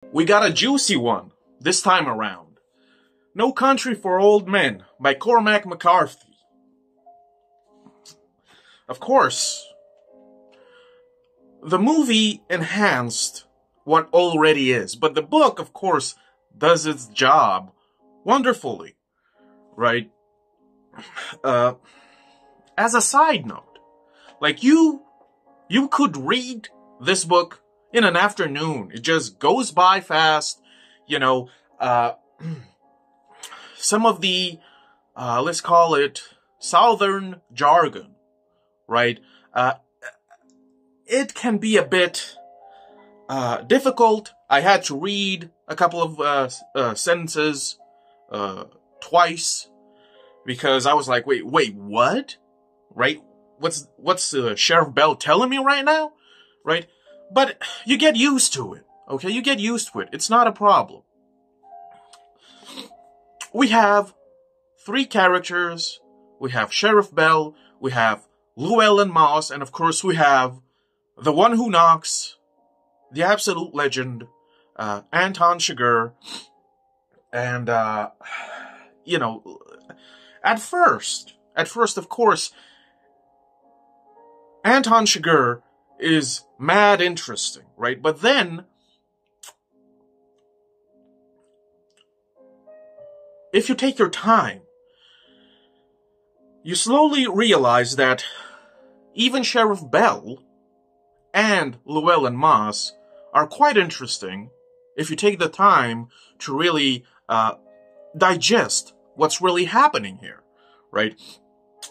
We got a juicy one this time around. No Country for Old Men by Cormac McCarthy. Of course, the movie enhanced what already is, but the book, of course, does its job wonderfully, right? As a side note, like you could read this book in an afternoon. It just goes by fast, some of the, let's call it Southern jargon, right? It can be a bit difficult. I had to read a couple of sentences twice because I was like, wait, what? Right? What's Sheriff Bell telling me right now? Right? But you get used to it, okay? You get used to it. It's not a problem. We have 3 characters. We have Sheriff Bell, we have Llewellyn Moss, and of course we have the one who knocks, the absolute legend, Anton Chigurh. And, at first, of course, Anton Chigurh is mad interesting, right? But then, if you take your time, you slowly realize that even Sheriff Bell and Llewellyn Moss are quite interesting if you take the time to really digest what's really happening here, right?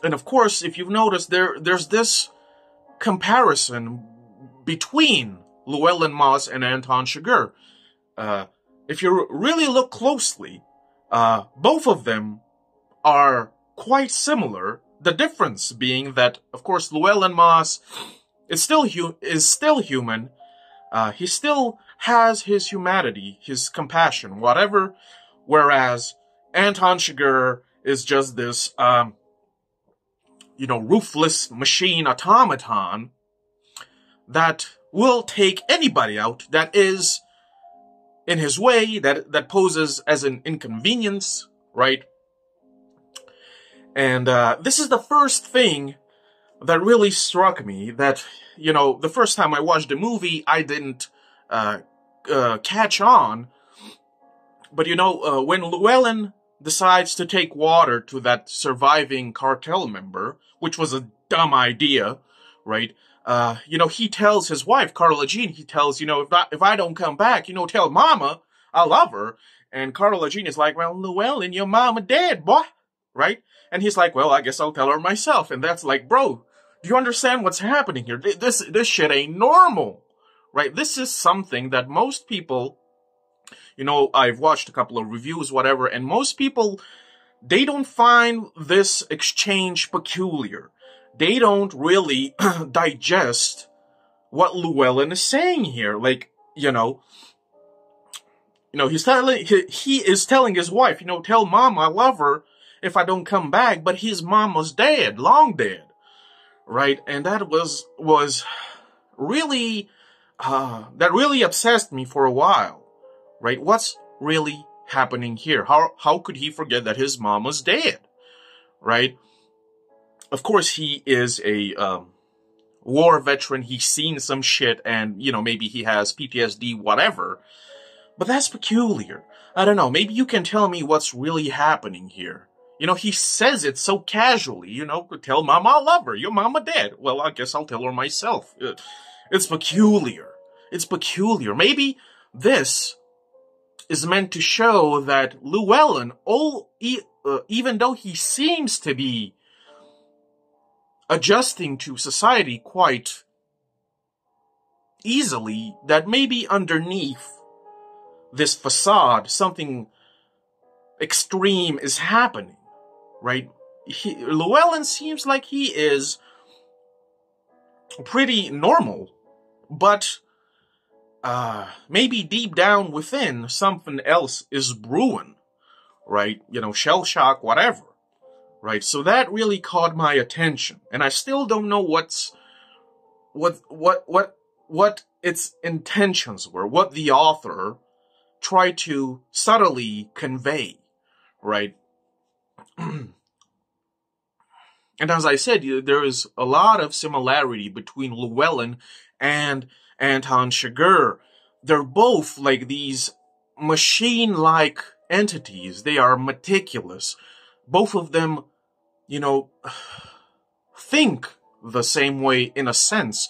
And of course, if you've noticed, there's this comparison between Llewellyn Moss and Anton Chigurh. If you really look closely, both of them are quite similar. The difference being that, of course, Llewellyn Moss is still human. He still has his humanity, his compassion, whatever. Whereas Anton Chigurh is just this, ruthless machine automaton that will take anybody out that is in his way, that poses as an inconvenience, right? And this is the first thing that really struck me, that, the first time I watched the movie, I didn't catch on. But, when Llewellyn decides to take water to that surviving cartel member, which was a dumb idea, right? He tells his wife, Carla Jean, he tells, if I don't come back, tell mama I love her. And Carla Jean is like, well, Llewellyn, your mama dead, boy, right? And he's like, well, I guess I'll tell her myself. And that's like, bro, do you understand what's happening here? This shit ain't normal, right? This is something that most people, I've watched a couple of reviews, whatever, and most people, they don't find this exchange peculiar. They don't really digest what Llewellyn is saying here. Like, he is telling his wife, tell mom I love her if I don't come back, but his mom was dead, long dead, right? And that was really, that really obsessed me for a while, right? What's really happening here? How could he forget that his mom was dead, right? Of course, he is a war veteran. He's seen some shit, and, maybe he has PTSD, whatever. But that's peculiar. I don't know. Maybe you can tell me what's really happening here. He says it so casually, tell mama I love her. Your mama dead. Well, I guess I'll tell her myself. It's peculiar. It's peculiar. Maybe this is meant to show that Llewellyn, even though he seems to be adjusting to society quite easily, that maybe underneath this facade, something extreme is happening, right? Llewellyn seems like he is pretty normal, but maybe deep down within, something else is brewing, right? Shell shock, whatever. Right, so that really caught my attention, and I still don't know what its intentions were, what the author try to subtly convey, right? And as I said, there is a lot of similarity between Llewellyn and Anton Chigurh. They're both like these machine-like entities. They are meticulous. Both of them, think the same way in a sense.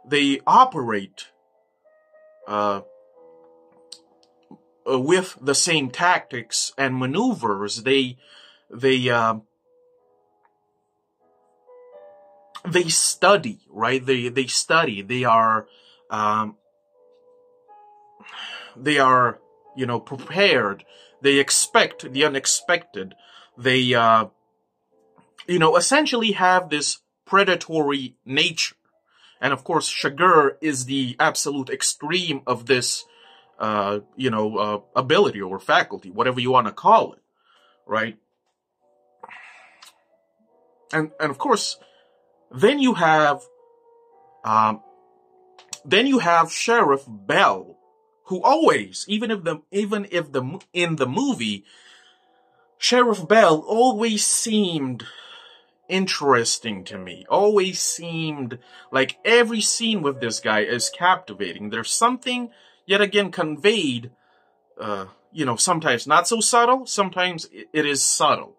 They operate with the same tactics and maneuvers. They study, right? They study. They are prepared. They expect the unexpected. They essentially have this predatory nature. And of course, Chigurh is the absolute extreme of this, ability or faculty, whatever you want to call it, right? And of course, then you have Sheriff Bell, who always, even if in the movie, Sheriff Bell always seemed interesting to me. Always seemed like every scene with this guy is captivating. There's something, yet again, conveyed, sometimes not so subtle, sometimes it is subtle,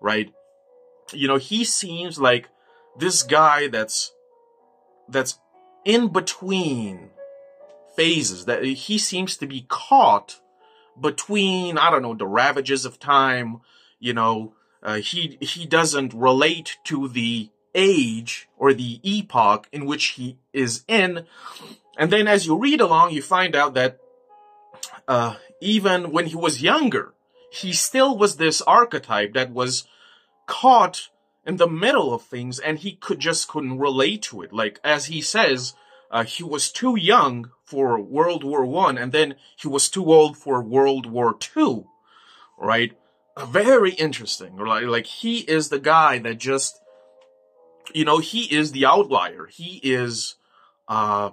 right? He seems like this guy that's in between phases, that he seems to be caught between, I don't know, the ravages of time, he doesn't relate to the age or the epoch in which he is in. And then as you read along, you find out that even when he was younger, he still was this archetype that was caught in the middle of things, and he couldn't relate to it. Like, as he says, he was too young for World War I, and then he was too old for World War II, right? Very interesting. Like he is the guy that just, he is the outlier. He is, I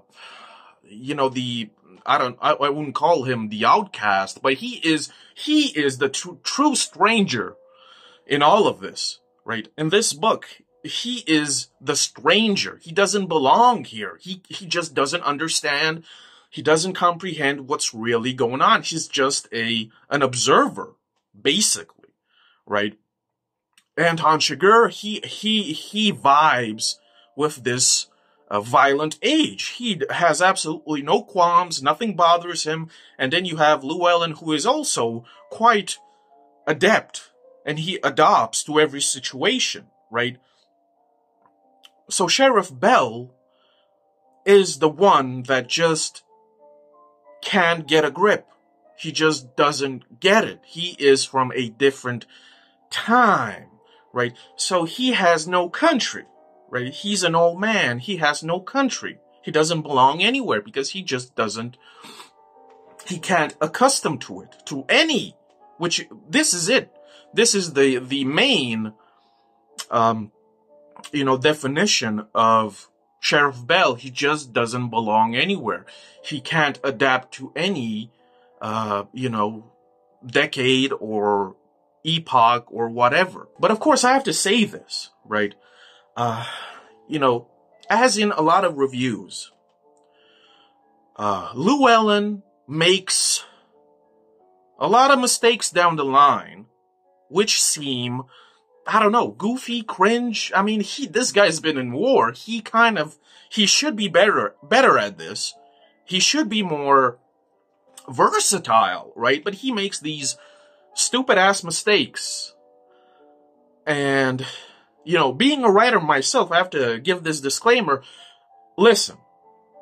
wouldn't call him the outcast, but he is the true stranger in all of this, right? In this book, he is the stranger. He doesn't belong here. He just doesn't understand. He doesn't comprehend what's really going on. He's just an observer, basically, right? Anton Chigurh, he vibes with this violent age. He has absolutely no qualms. Nothing bothers him. And then you have Llewellyn, who is also quite adept, and he adapts to every situation, right? So Sheriff Bell is the one that just can't get a grip. He just doesn't get it. He is from a different time, right? So he has no country, right? He's an old man. He has no country. He doesn't belong anywhere because he just doesn't, he can't accustom to it, to any, which, this is it. This is the main, definition of Sheriff Bell. He just doesn't belong anywhere. He can't adapt to any, decade or epoch or whatever. But of course, I have to say this, right? As in a lot of reviews, Llewellyn makes a lot of mistakes down the line, which seem, I don't know, goofy, cringe. I mean, this guy's been in war. He should be better at this. He should be more versatile, right? But he makes these stupid ass mistakes. And, being a writer myself, I have to give this disclaimer. Listen,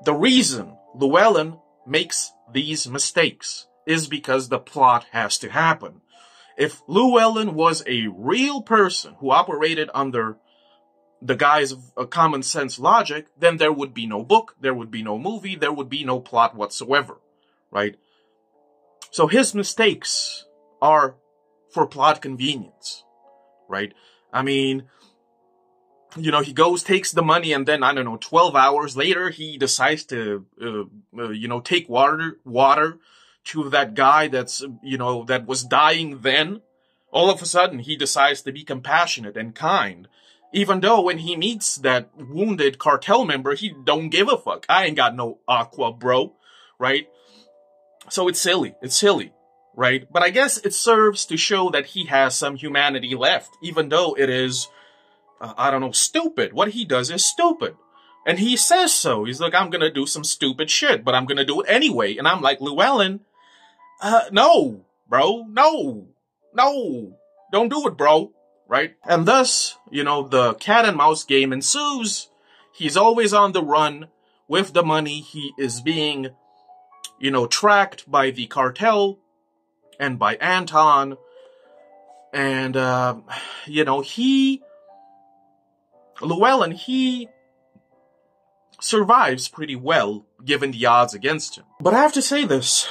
the reason Llewellyn makes these mistakes is because the plot has to happen. If Llewellyn was a real person who operated under the guise of a common sense logic, then there would be no book, there would be no movie, there would be no plot whatsoever, right? So his mistakes are for plot convenience, right? I mean, he goes, takes the money, and then, 12 hours later, he decides to, take water to that guy that's, you know, that was dying then, all of a sudden he decides to be compassionate and kind. Even though when he meets that wounded cartel member, he don't give a fuck. I ain't got no aqua, bro. Right? So it's silly. It's silly. Right? But I guess it serves to show that he has some humanity left, even though it is, I don't know, stupid. What he does is stupid. And he says so. He's like, I'm gonna do some stupid shit, but I'm gonna do it anyway. And I'm like, Llewellyn, no, bro, no, don't do it, bro. Right? And thus, you know, the cat and mouse game ensues. He's always on the run with the money. He is being, you know, tracked by the cartel and by Anton. And, you know, Llewellyn, he survives pretty well, given the odds against him. But I have to say this.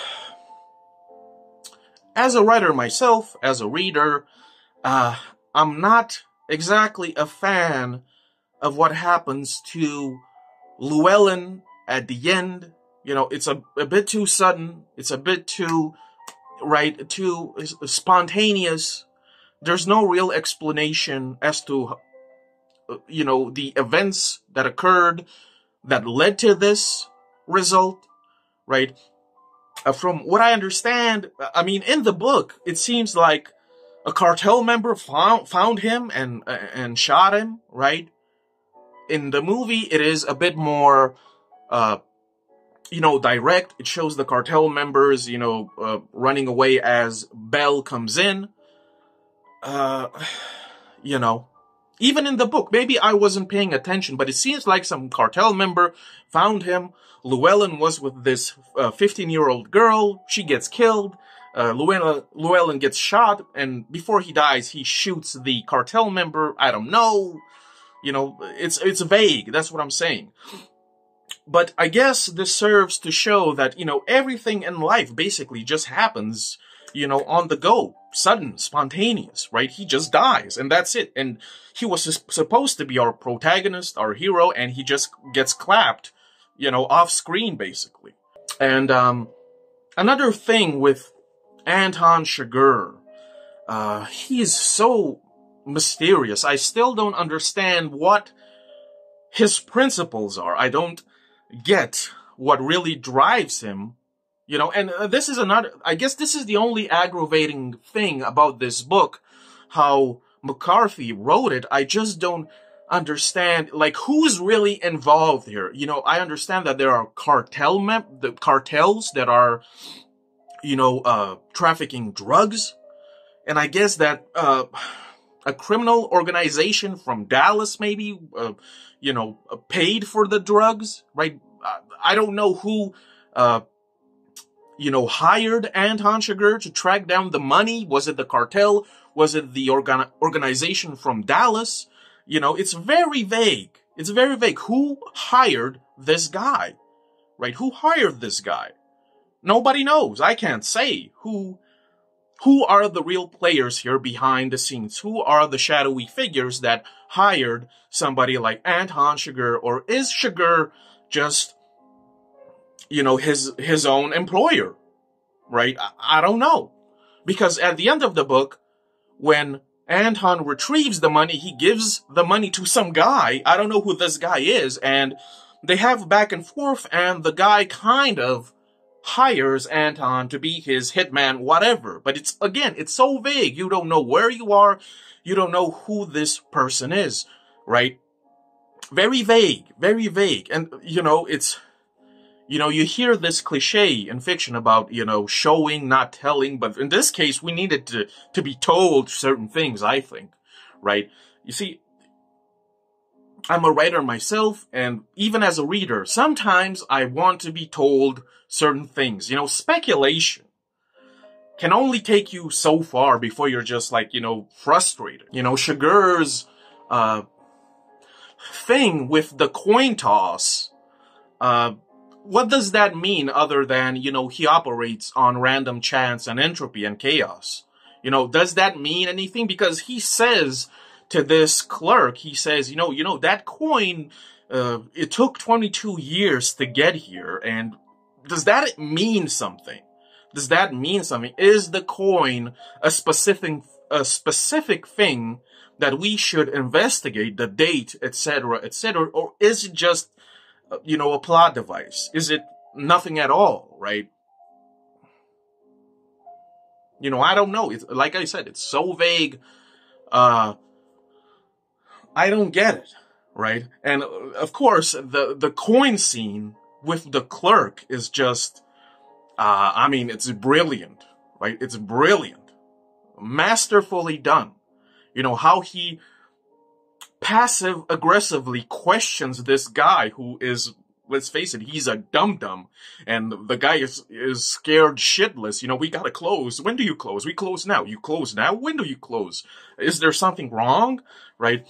As a writer myself, as a reader, I'm not exactly a fan of what happens to Llewellyn at the end. You know, it's a bit too sudden. It's a bit too, right, too spontaneous. There's no real explanation as to, you know, the events that occurred that led to this result, right? From what I understand, I mean, in the book, it seems like a cartel member found him and shot him, right? In the movie, it is a bit more, you know, direct. It shows the cartel members, you know, running away as Belle comes in. You know, even in the book, maybe I wasn't paying attention, but it seems like some cartel member found him. Llewellyn was with this 15-year-old girl. She gets killed. Llewellyn gets shot, and before he dies, he shoots the cartel member. I don't know. You know, it's vague. That's what I'm saying. But I guess this serves to show that, you know, everything in life basically just happens, you know, on the go. Sudden, spontaneous, right? He just dies, and that's it. And he was supposed to be our protagonist, our hero, and he just gets clapped, you know, off screen, basically. And another thing with Anton Chigurh, he's so mysterious. I still don't understand what his principles are. I don't get what really drives him. You know, and this is another, I guess this is the only aggravating thing about this book, how McCarthy wrote it. I just don't understand, like, who's really involved here. You know, I understand that there are the cartels that are, you know, trafficking drugs. And I guess that, a criminal organization from Dallas, maybe, you know, paid for the drugs, right? I don't know who, you know, hired Anton Chigurh to track down the money. Was it the cartel? Was it the organization from Dallas? You know, it's very vague. It's very vague. Who hired this guy? Right? Who hired this guy? Nobody knows. I can't say who are the real players here behind the scenes. Who are the shadowy figures that hired somebody like Anton Chigurh? Or is Chigurh just, you know, his own employer, right? I don't know. Because at the end of the book, when Anton retrieves the money, he gives the money to some guy. I don't know who this guy is. And they have back and forth, and the guy kind of hires Anton to be his hitman, whatever. But it's, again, it's so vague. You don't know where you are. You don't know who this person is, right? Very vague, very vague. And, you know, it's, you know, you hear this cliche in fiction about, you know, showing, not telling, but in this case, we needed to be told certain things, I think, right? You see, I'm a writer myself, and even as a reader, sometimes I want to be told certain things. You know, speculation can only take you so far before you're just, like, you know, frustrated. You know, Chigurh's thing with the coin toss, what does that mean other than, you know, he operates on random chance and entropy and chaos? You know, does that mean anything? Because he says to this clerk, he says, you know, that coin, it took 22 years to get here. And does that mean something? Does that mean something? Is the coin a specific thing that we should investigate, the date, etc., etc., or is it just, a plot device? Is it nothing at all, right? I don't know. It's, like I said, it's so vague. I don't get it, right? And of course, the coin scene with the clerk is just, it's brilliant, right? It's brilliant. Masterfully done. How he passive-aggressively questions this guy who is, let's face it, he's a dum-dum, and the guy is scared shitless. We gotta close. When do you close? We close now. You close now? When do you close? Is there something wrong? Right?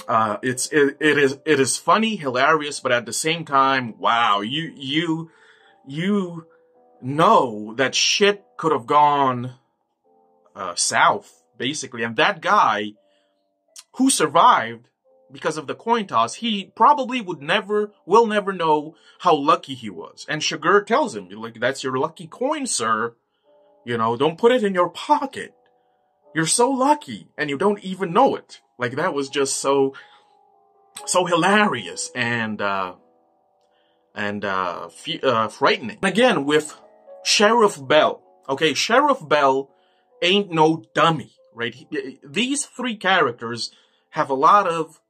It is funny, hilarious, but at the same time, wow, you know that shit could have gone south, basically. And that guy who survived because of the coin toss, he probably will never know how lucky he was. And Sugar tells him, like, that's your lucky coin, sir. Don't put it in your pocket. You're so lucky, and you don't even know it. Like, that was just so hilarious and frightening. Again, with Sheriff Bell. Okay, Sheriff Bell ain't no dummy, right? These three characters have a lot of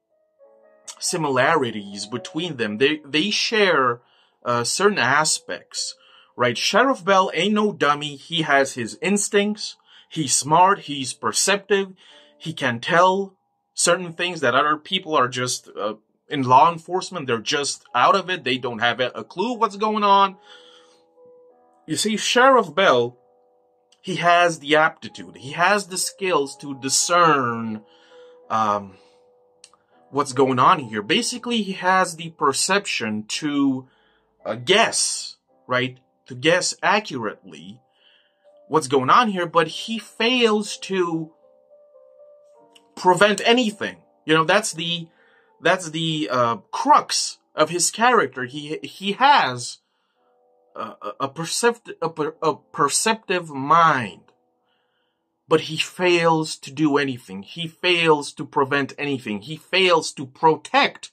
similarities between them. They share certain aspects, right? Sheriff Bell ain't no dummy. He has his instincts. He's smart. He's perceptive. He can tell certain things that other people are just, in law enforcement, they're just out of it. They don't have a clue what's going on. You see, Sheriff Bell, he has the aptitude. He has the skills to discern what's going on here. Basically, he has the perception to guess, right? To guess accurately what's going on here, but he fails to prevent anything. That's the crux of his character. He has a perceptive mind, but he fails to do anything. He fails to prevent anything. He fails to protect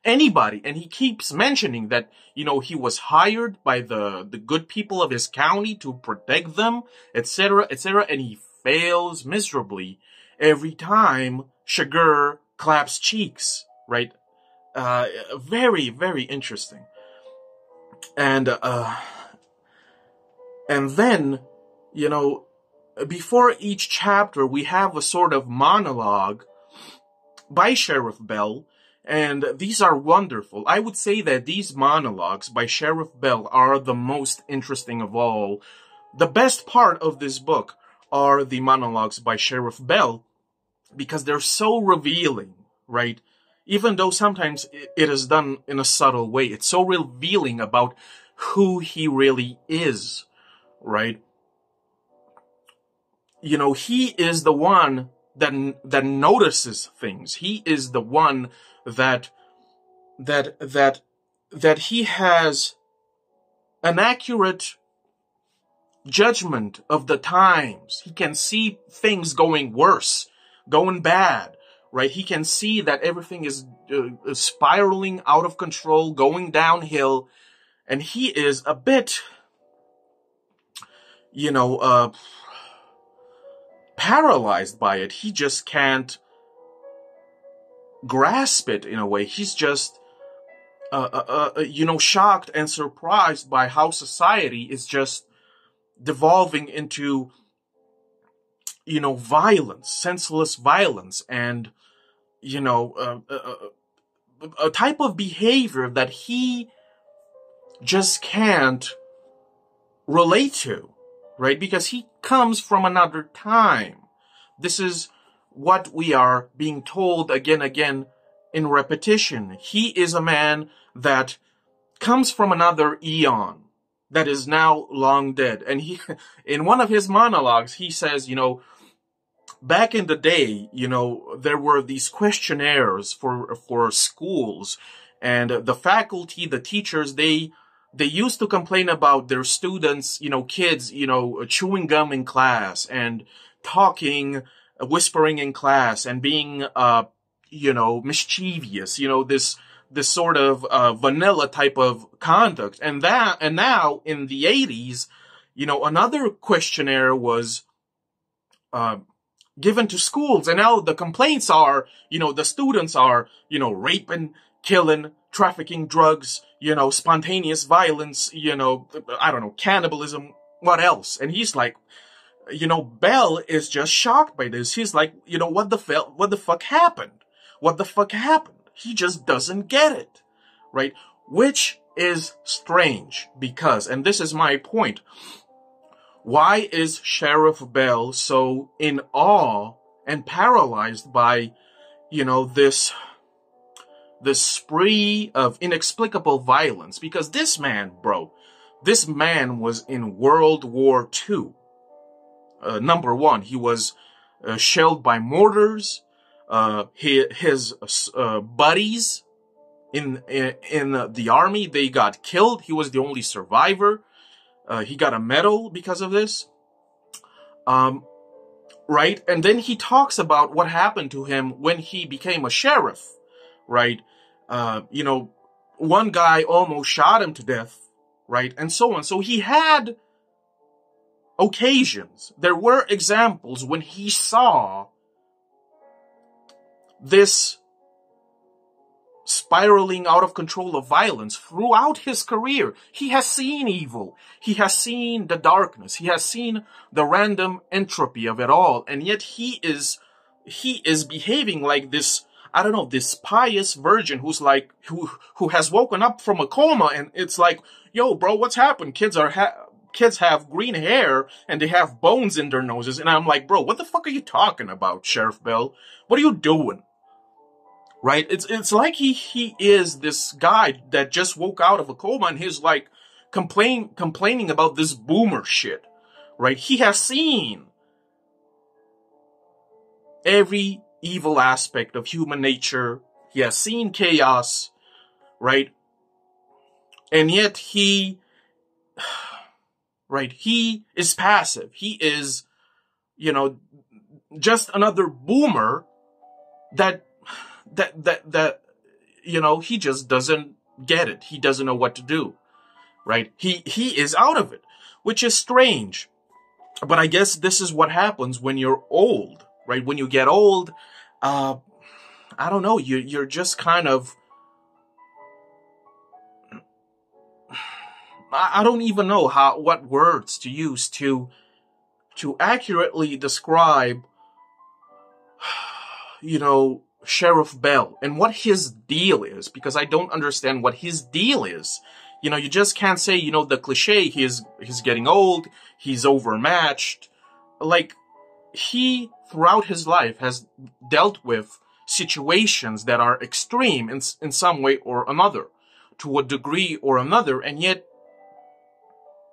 anybody. And he keeps mentioning that, he was hired by the good people of his county to protect them, etc., etc., and he fails miserably every time Sugar claps cheeks, right? Very, very interesting. And then, before each chapter, we have a sort of monologue by Sheriff Bell, and these are wonderful. I would say that these monologues by Sheriff Bell are the most interesting of all. The best part of this book are the monologues by Sheriff Bell, because they're so revealing, right? Even though sometimes it is done in a subtle way, it's so revealing about who he really is, right? He is the one that notices things. He is the one that he has an accurate judgment of the times. He can see things going worse, going bad, right? He can see that everything is spiraling out of control, going downhill, and he is a bit, paralyzed by it. He just can't grasp it in a way. He's just, shocked and surprised by how society is just devolving into, violence, senseless violence, and, a type of behavior that he just can't relate to, right? Because he comes from another time. This is what we are being told again in repetition. He is a man that comes from another eon that is now long dead. And he, in one of his monologues, he says, back in the day, there were these questionnaires for schools, and the faculty, the teachers, they they used to complain about their students, kids, chewing gum in class and talking, whispering in class and being, mischievous, this sort of, vanilla type of conduct. And now in the 80s, another questionnaire was, given to schools. And now the complaints are, the students are, raping, killing, trafficking drugs, spontaneous violence, I don't know, cannibalism, what else? And he's like, Bell is just shocked by this. He's like, what the fuck happened? What the fuck happened? He just doesn't get it, right? Which is strange because, and this is my point, why is Sheriff Bell so in awe and paralyzed by, this spree of inexplicable violence? Because this man was in World War II. Number one, he was shelled by mortars. His buddies in the army, they got killed. He was the only survivor. He got a medal because of this. Right? And then he talks about what happened to him when he became a sheriff, right? One guy almost shot him to death, right? And so on. So he had occasions. There were examples when he saw this spiraling out of control of violence throughout his career. He has seen evil. He has seen the darkness. He has seen the random entropy of it all. And yet he is behaving like this, I don't know, this pious virgin who's like, who has woken up from a coma. And it's like, yo, bro, what's happened? Kids have green hair and they have bones in their noses. And I'm like, bro, what the fuck are you talking about, Sheriff Bell? What are you doing? Right? It's like he is this guy that just woke out of a coma and he's like complaining about this boomer shit. Right? He has seen every evil aspect of human nature. He has seen chaos. Right? And yet he is passive. He is, just another boomer that he just doesn't get it. He doesn't know what to do, right? He is out of it, which is strange. But I guess this is what happens when you're old, right? When you get old, I don't know, you're just kind of, I don't even know what words to use to accurately describe, Sheriff Bell and what his deal is, because I don't understand what his deal is. You just can't say, the cliche, he's getting old, he's overmatched. Like, he, throughout his life, has dealt with situations that are extreme in some way or another, to a degree or another, and yet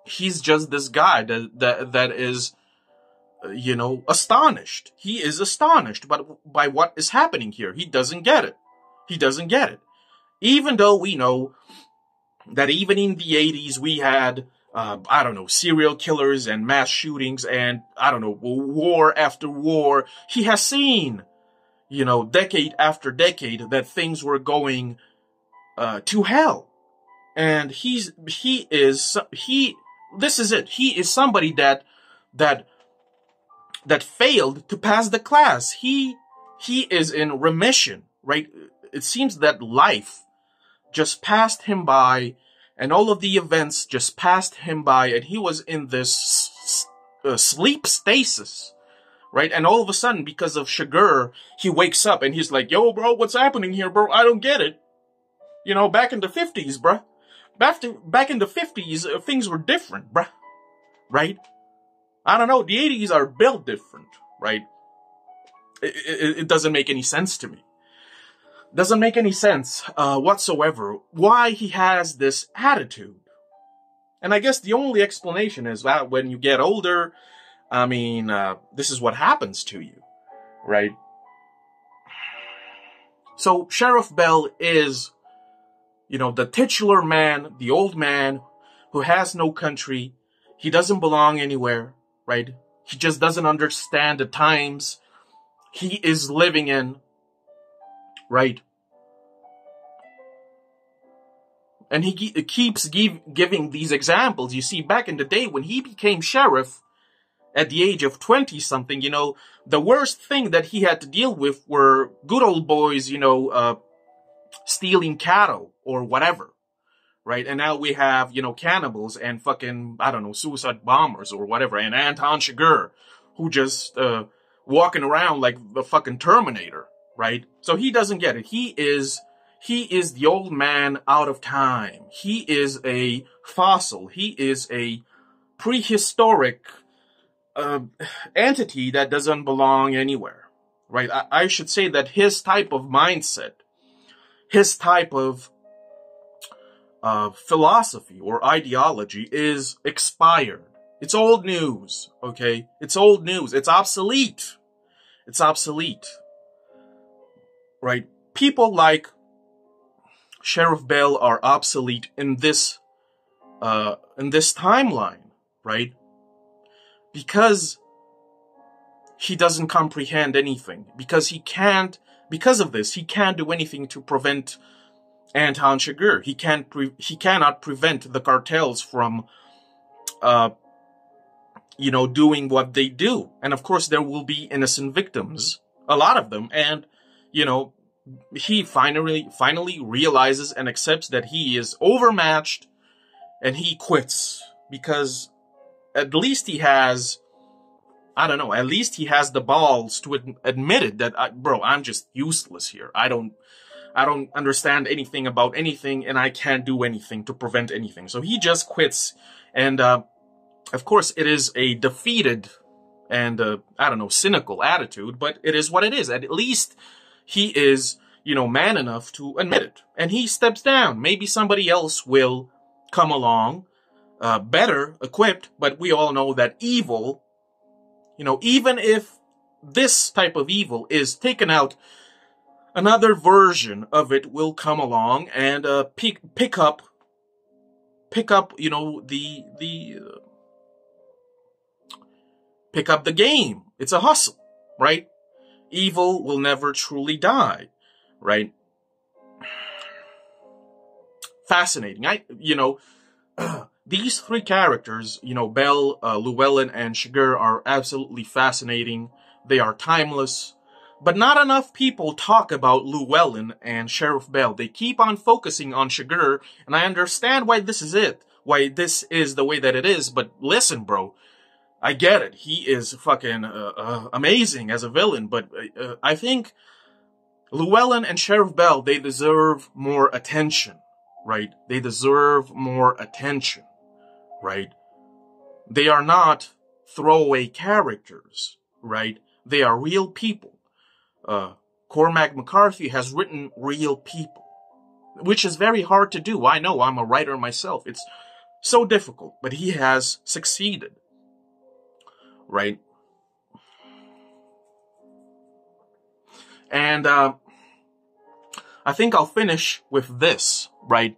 he's just this guy that is, astonished. He is astonished by what is happening here. He doesn't get it. He doesn't get it. Even though we know that even in the 80s we had, serial killers and mass shootings and, war after war. He has seen, decade after decade that things were going, to hell. And this is it. He is somebody that failed to pass the class. He is in remission, right? It seems that life just passed him by, and all of the events just passed him by, and he was in this sleep stasis, right? And all of a sudden, because of sugar, he wakes up and he's like, yo, bro, what's happening here, bro? I don't get it. Back in the 50s, bruh. Back in the 50s, things were different, bruh. Right? I don't know, the 80s are built different, right? It doesn't make any sense to me. Doesn't make any sense whatsoever why he has this attitude. And I guess the only explanation is that when you get older, this is what happens to you, right? So Sheriff Bell is, the titular man, the old man who has no country. He doesn't belong anywhere, right? He just doesn't understand the times he is living in, right? And he keeps giving these examples. You see, back in the day when he became sheriff at the age of 20-something, you know, the worst thing that he had to deal with were good old boys, you know, stealing cattle or whatever, right? And now we have, you know, cannibals and fucking, I don't know, suicide bombers or whatever, and Anton Chigurh, who just walking around like the fucking Terminator, right? So he doesn't get it. He is the old man out of time. He is a fossil. He is a prehistoric entity that doesn't belong anywhere, right? I should say that his type of mindset, his type of philosophy or ideology is expired. It's old news, okay? It's old news. It's obsolete. It's obsolete, right? People like Sheriff Bell are obsolete in this timeline, right? Because he doesn't comprehend anything. Because of this, he can't do anything to prevent Anton Chigurh. He cannot prevent the cartels from, you know, doing what they do. And of course, there will be innocent victims, a lot of them. And, you know, he finally realizes and accepts that he is overmatched, and he quits because at least he has, I don't know, at least he has the balls to admit it that, bro, I'm just useless here. I don't understand anything about anything, and I can't do anything to prevent anything. So he just quits. And, of course, it is a defeated and, I don't know, cynical attitude, but it is what it is. At least he is, you know, man enough to admit it. And he steps down. Maybe somebody else will come along, better equipped, but we all know that evil, you know, even if this type of evil is taken out, another version of it will come along and pick up, you know, pick up the game. It's a hustle, right? Evil will never truly die, right? Fascinating. You know, these three characters, you know, Bell, Llewellyn, and Chigurh are absolutely fascinating. They are timeless. But not enough people talk about Llewellyn and Sheriff Bell. They keep on focusing on Chigurh, and I understand why this is it. Why this is the way that it is. But listen, bro, I get it. He is fucking amazing as a villain. But I think Llewellyn and Sheriff Bell, they deserve more attention, right? They deserve more attention, right? They are not throwaway characters, right? They are real people. Cormac McCarthy has written real people, which is very hard to do. I know, I'm a writer myself. It's so difficult, but he has succeeded, right? And I think I'll finish with this, right?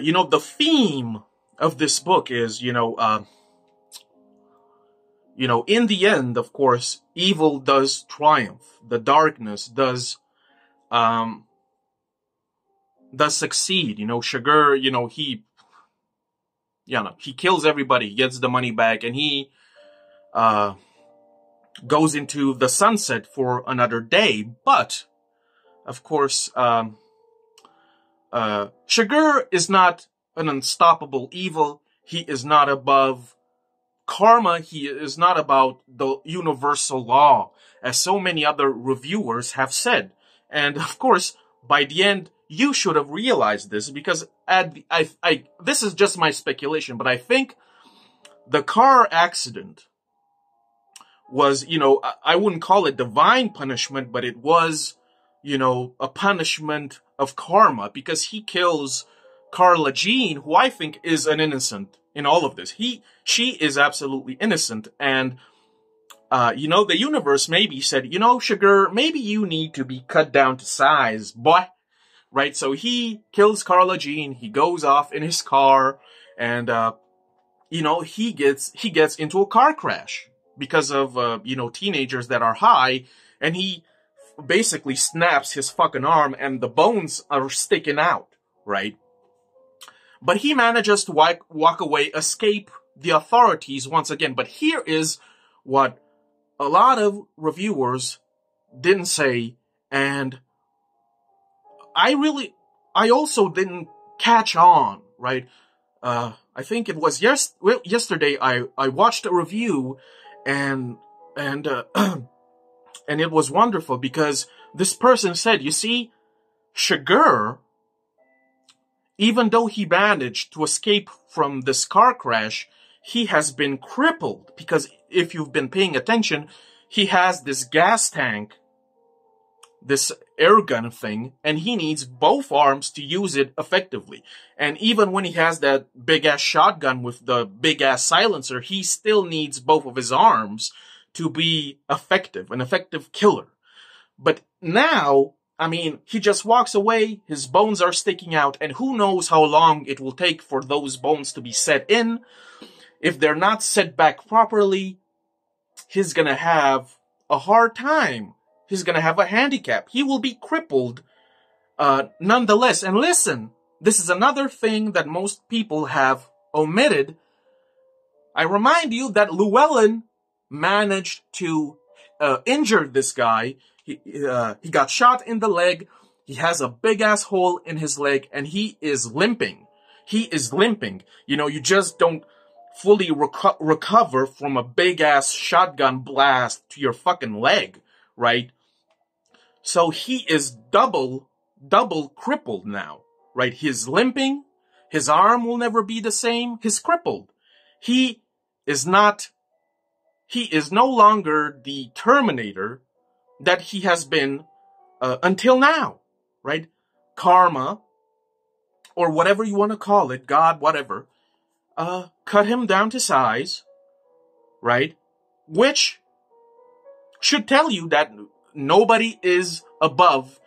You know, the theme of this book is, you know, in the end, of course, evil does triumph. The darkness does succeed. You know, Chigurh, you know, he kills everybody, gets the money back, and he goes into the sunset for another day. But, of course, Chigurh is not an unstoppable evil. He is not above karma. He is not about the universal law, as so many other reviewers have said. And of course, by the end, you should have realized this, because this is just my speculation, but I think the car accident was, you know, I wouldn't call it divine punishment, but it was, you know, a punishment of karma, because he kills Carla Jean, who I think is an innocent in all of this. She is absolutely innocent. And, you know, the universe maybe said, you know, Chigurh, maybe you need to be cut down to size, boy. Right? So he kills Carla Jean. He goes off in his car and you know, he gets into a car crash because of you know, teenagers that are high, and he basically snaps his fucking arm, and the bones are sticking out, right? But he manages to walk away, escape the authorities once again. But here is what a lot of reviewers didn't say, and I also didn't catch on, right? I think it was yesterday I watched a review, and and it was wonderful because this person said, you see, Chigurh, even though he managed to escape from this car crash, he has been crippled because if you've been paying attention, he has this gas tank, this air gun thing, and he needs both arms to use it effectively. And even when he has that big-ass shotgun with the big-ass silencer, he still needs both of his arms to be effective, an effective killer. But now, I mean, he just walks away, his bones are sticking out, and who knows how long it will take for those bones to be set in. If they're not set back properly, he's gonna have a hard time. He's gonna have a handicap. He will be crippled, nonetheless. And listen, this is another thing that most people have omitted. I remind you that Llewellyn managed to injure this guy. He got shot in the leg. He has a big-ass hole in his leg, and he is limping. He is limping. You know, you just don't fully recover from a big-ass shotgun blast to your fucking leg, right? So he is double crippled now, right? He's limping. His arm will never be the same. He's crippled. He is no longer the Terminator that he has been until now, right? Karma, or whatever you want to call it, God, whatever, cut him down to size, right? Which should tell you that nobody is above,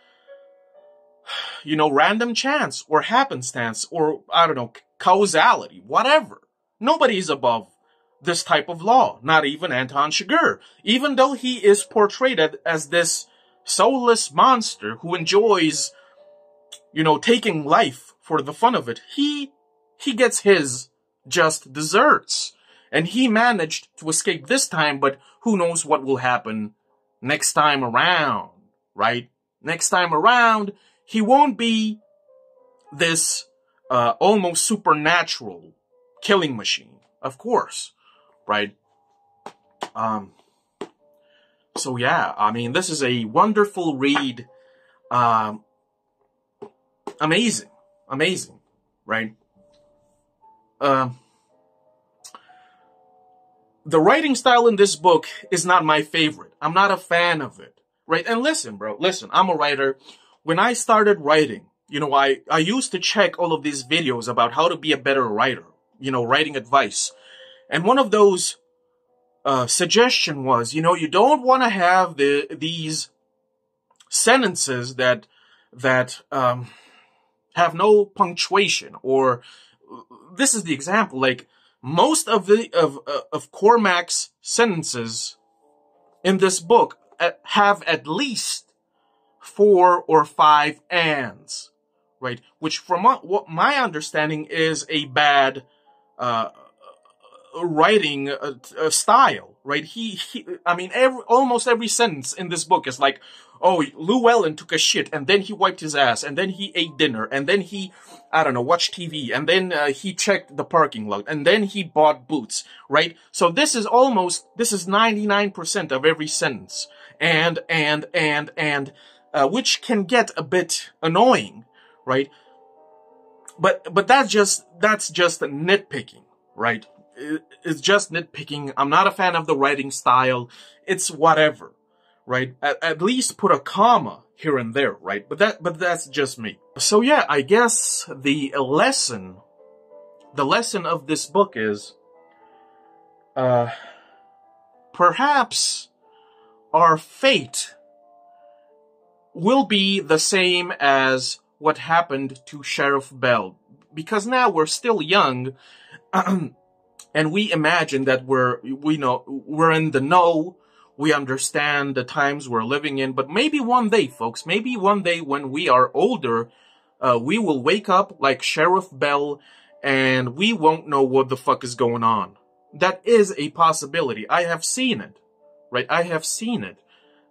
you know, random chance or happenstance or, I don't know, causality, whatever. Nobody is above this type of law, not even Anton Chigurh. Even though he is portrayed as this soulless monster who enjoys, you know, taking life for the fun of it, he gets his just desserts. And he managed to escape this time, but who knows what will happen next time around, right? Next time around, he won't be this almost supernatural killing machine, of course, right? So yeah, I mean, this is a wonderful read. Amazing, right? The writing style in this book is not my favorite. I'm not a fan of it, right? And listen, bro, listen, I'm a writer. When I started writing, you know, I used to check all of these videos about how to be a better writer, you know, writing advice. And one of those suggestion was, you know, you don't want to have these sentences that have no punctuation, or this is the example, like, most of Cormac's sentences in this book have at least 4 or 5 ands, right? Which, from what my understanding, is a bad writing style, right? I mean, almost every sentence in this book is like, oh, Llewellyn took a shit, and then he wiped his ass, and then he ate dinner, and then he, I don't know, watched TV, and then he checked the parking lot, and then he bought boots, right? So this is 99% of every sentence, and which can get a bit annoying, right? But that's just nitpicking, right? It's just nitpicking. I'm not a fan of the writing style. It's whatever. Right? At least put a comma here and there, right? But that's just me. So yeah, I guess the lesson of this book is, perhaps our fate will be the same as what happened to Sheriff because now we're still young, and we imagine that we're in the know, we understand the times we're living in. But maybe one day, folks, maybe one day when we are older, we will wake up like Sheriff Bell, and we won't know what the fuck is going on. That is a possibility. I have seen it, right? I have seen it.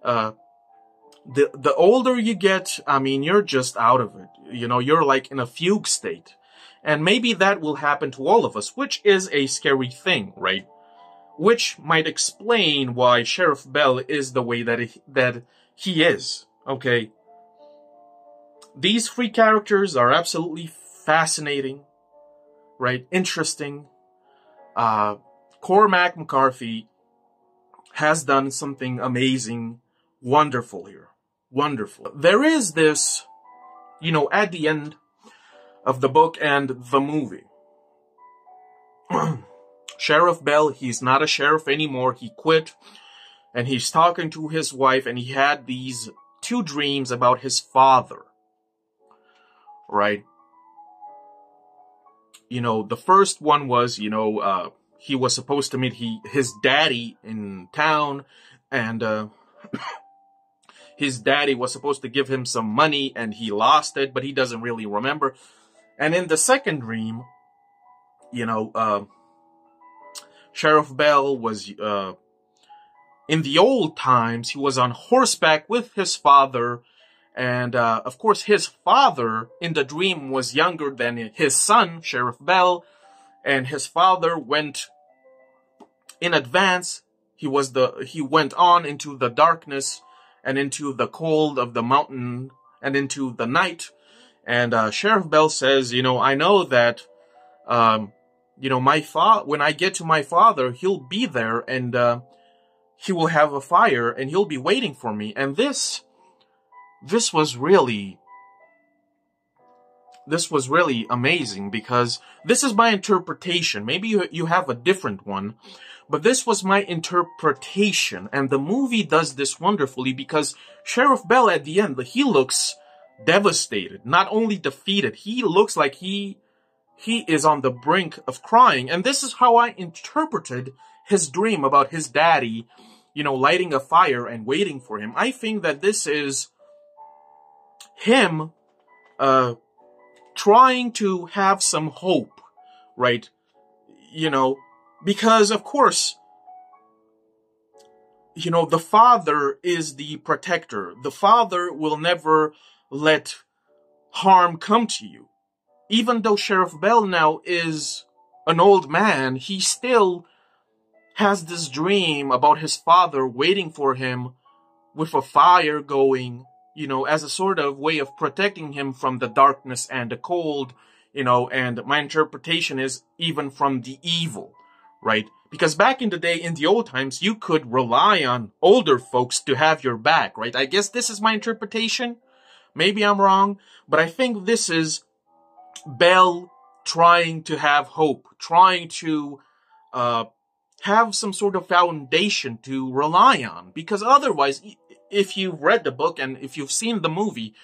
The older you get, I mean, you're just out of it. You know, you're like in a fugue state. And maybe that will happen to all of us, which is a scary thing, right? Which might explain why Sheriff Bell is the way that he is, okay? These three characters are absolutely fascinating, right? Interesting. Cormac McCarthy has done something amazing, wonderful here. Wonderful. There is this, you know, at the end of the book and the movie, Sheriff Bell, he's not a sheriff anymore. He quit, and he's talking to his wife, and he had these two dreams about his father, right? You know, the first one was, you know, he was supposed to meet his daddy in town, and his daddy was supposed to give him some money, and he lost it, but he doesn't really remember. And in the second dream, you know, Sheriff Bell was, in the old times, he was on horseback with his father, and, of course, his father in the dream was younger than his son, Sheriff Bell, and his father went in advance. He went on into the darkness and into the cold of the mountain and into the night. And Sheriff Bell says, you know, I know that, you know, when I get to my father, he'll be there, and he will have a fire, and he'll be waiting for me. And this was really amazing, because this is my interpretation. Maybe you have a different one, but this was my interpretation. And the movie does this wonderfully, because Sheriff Bell at the end, he looks devastated, not only defeated, he looks like he is on the brink of crying. And this is how I interpreted his dream about his daddy, you know, lighting a fire and waiting for him. I think that this is him trying to have some hope, right? You know, because of course, you know, the father is the protector. The father will never let harm come to you. Even though Sheriff Bell now is an old man, he still has this dream about his father waiting for him with a fire going, you know, as a sort of way of protecting him from the darkness and the cold, you know, and my interpretation is even from the evil, right? Because back in the day, in the old times, you could rely on older folks to have your back, right? I guess this is my interpretation. Maybe I'm wrong, but I think this is Bell trying to have hope, trying to have some sort of foundation to rely on. Because otherwise, if you've read the book and if you've seen the movie,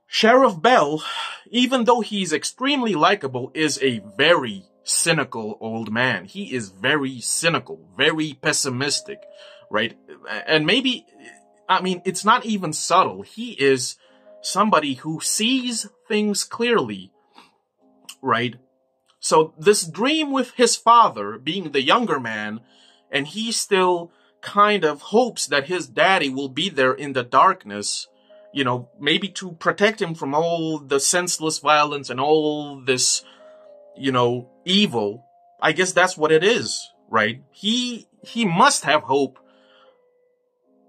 Sheriff Bell, even though he's extremely likable, is a very cynical old man. He is very cynical, very pessimistic, right? And maybe, I mean, it's not even subtle. He is somebody who sees things clearly, right? So this dream with his father being the younger man, and he still kind of hopes that his daddy will be there in the darkness, you know, maybe to protect him from all the senseless violence and all this, you know, evil. I guess that's what it is, right? He must have hope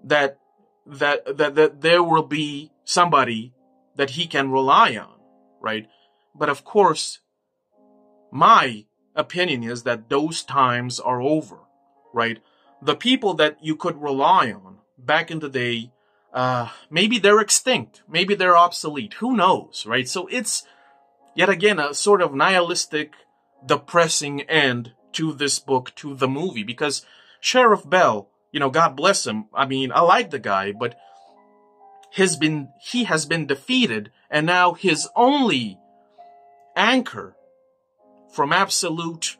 that there will be somebody that he can rely on, right? But of course, my opinion is that those times are over, right? The people that you could rely on back in the day, maybe they're extinct, maybe they're obsolete, who knows, right? So it's, yet again, a sort of nihilistic, depressing end to this book, to the movie, because Sheriff Bell, you know, God bless him, I mean, I like the guy, but he has been defeated, and now his only anchor from absolute,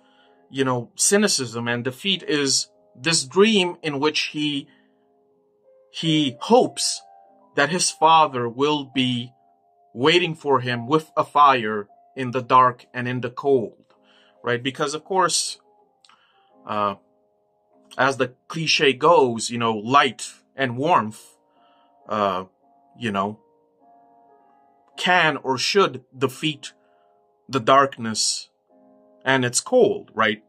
cynicism and defeat is this dream in which he hopes that his father will be waiting for him with a fire in the dark and in the cold, right? Because, of course, as the cliche goes, light and warmth, can or should defeat the darkness and it's cold, right?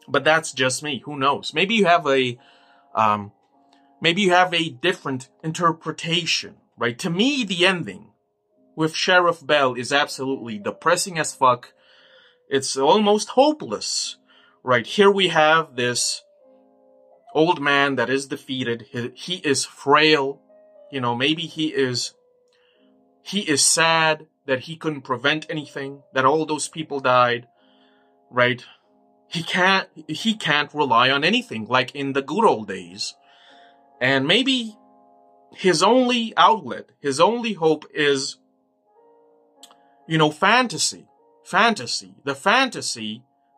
But that's just me. Who knows? Maybe you have a different interpretation, right? To me, the ending with Sheriff Bell is absolutely depressing as fuck. It's almost hopeless, right? Here we have this old man that is defeated. He is frail. Maybe he is sad that he couldn't prevent anything, that all those people died, right? He can't rely on anything like in the good old days. And maybe his only outlet, his only hope is, fantasy,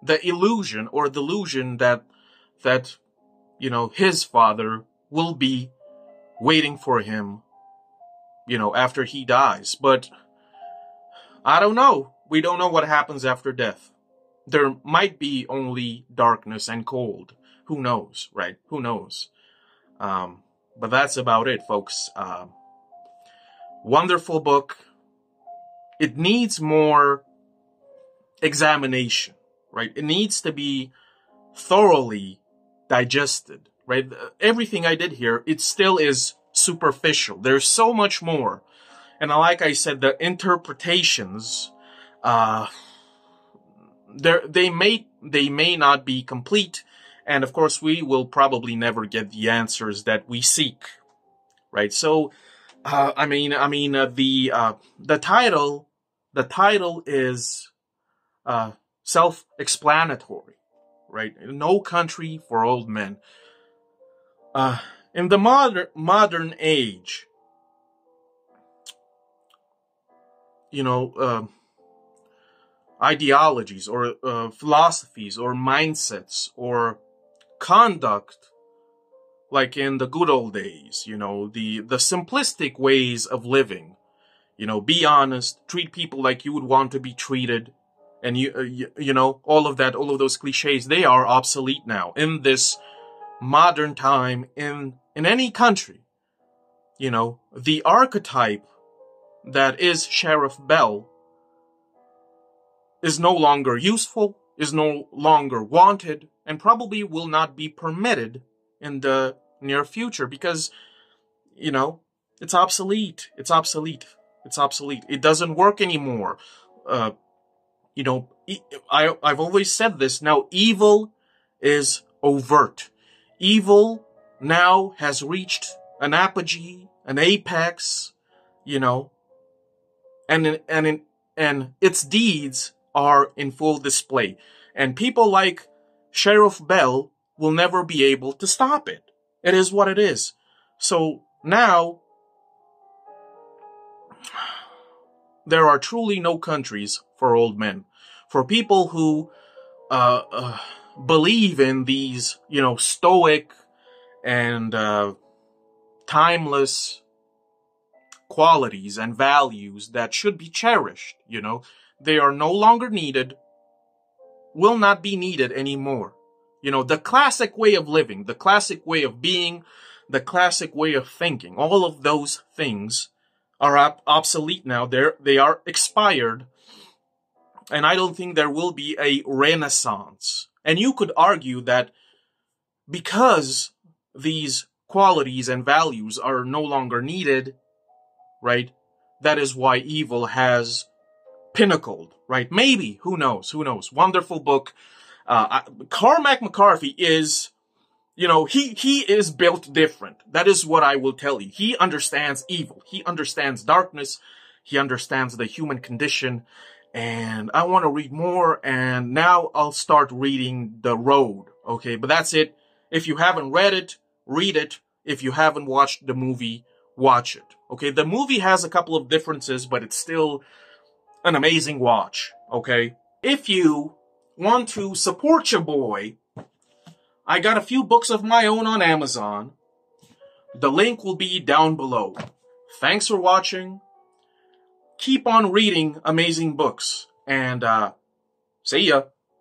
the illusion or delusion that, his father will be waiting for him, after he dies. But I don't know. We don't know what happens after death. There might be only darkness and cold. Who knows, right? Who knows? But that's about it, folks. Wonderful book. It needs more examination, right? It needs to be thoroughly digested, right? Everything I did here, it still is superficial. There's so much more. And like I said, the interpretations, they may not be complete. And of course, we will probably never get the answers that we seek, right? So, the title is self-explanatory, right? No Country for Old Men. In the modern age, ideologies or philosophies or mindsets or conduct, like in the good old days, the simplistic ways of living, be honest, treat people like you would want to be treated, and all of those cliches, they are obsolete now in this modern time in any country. The archetype that is Sheriff Bell is no longer useful, is no longer wanted, and probably will not be permitted in the near future because, it's obsolete. It's obsolete. It doesn't work anymore. I've always said this. Now, evil is overt. Evil now has reached an apogee, an apex, and its deeds are in full display. And people like Sheriff Bell will never be able to stop it. It is what it is. So now, there are truly no countries for old men. For people who believe in these, stoic and timeless qualities and values that should be cherished, they are no longer needed, will not be needed anymore. The classic way of living, the classic way of being, the classic way of thinking, all of those things are obsolete now. They are expired. And I don't think there will be a renaissance. And you could argue that because these qualities and values are no longer needed, right? That is why evil has pinnacled, right? Maybe. Who knows? Wonderful book. Cormac McCarthy is, he is built different. That is what I will tell you. He understands evil. He understands darkness. He understands the human condition. And I want to read more. And now I'll start reading The Road. Okay, but that's it. If you haven't read it, read it. If you haven't watched the movie, watch it. Okay, the movie has a couple of differences, but it's still an amazing watch, okay? If you want to support your boy, I got a few books of my own on Amazon. The link will be down below. Thanks for watching. Keep on reading amazing books, and see ya.